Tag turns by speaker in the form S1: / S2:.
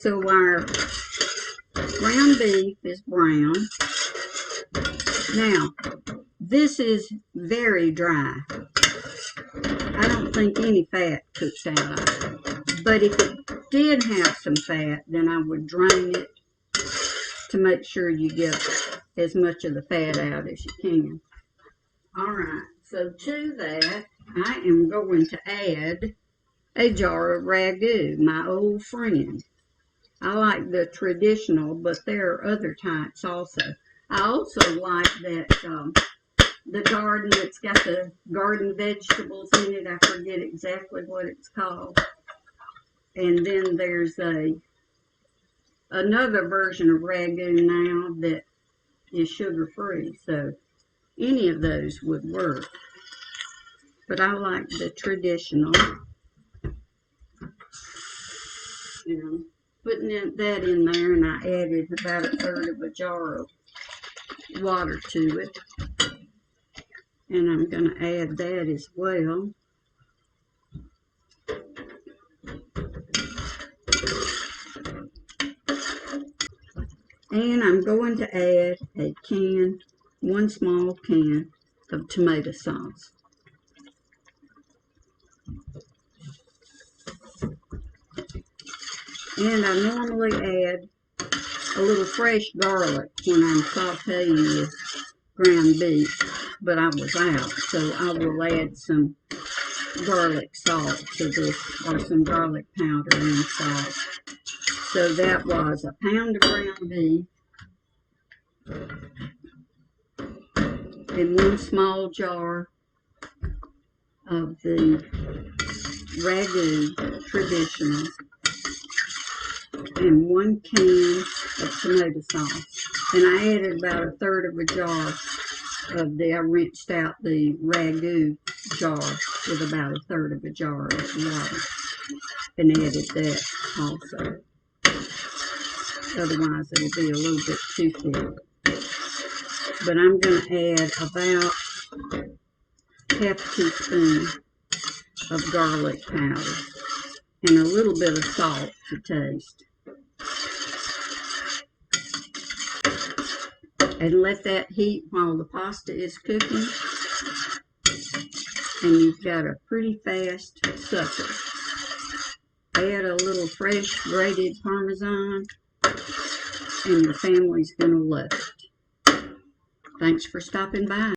S1: So our ground beef is brown. Now, this is very dry. I don't think any fat cooks out of it. But if it did have some fat, then I would drain it to make sure you get as much of the fat out as you can. Alright, so to that, I am going to add a jar of Ragu, my old friend. I like the traditional, but there are other types also. I also like that the garden that's got the garden vegetables in it. I forget exactly what it's called. And then there's another version of Ragu now that is sugar-free. So any of those would work. But I like the traditional. Putting that in there, and I added about 1/3 of a jar of water to it. And I'm going to add that as well. And I'm going to add one small can of tomato sauce. And I normally add a little fresh garlic when I'm sauteing this ground beef, but I was out, so I will add some garlic salt to this, or some garlic powder and salt. So that was a pound of ground beef and one small jar of the Ragu traditional and 1 can of tomato sauce. And I added about 1/3 of a jar of I rinsed out the Ragu jar with about 1/3 of a jar of water and added that also. Otherwise it'll be a little bit too thick. But I'm going to add about 1/2 teaspoon of garlic powder and a little bit of salt to taste. And let that heat while the pasta is cooking. And you've got a pretty fast supper. Add a little fresh grated Parmesan, and your family's going to love it. Thanks for stopping by.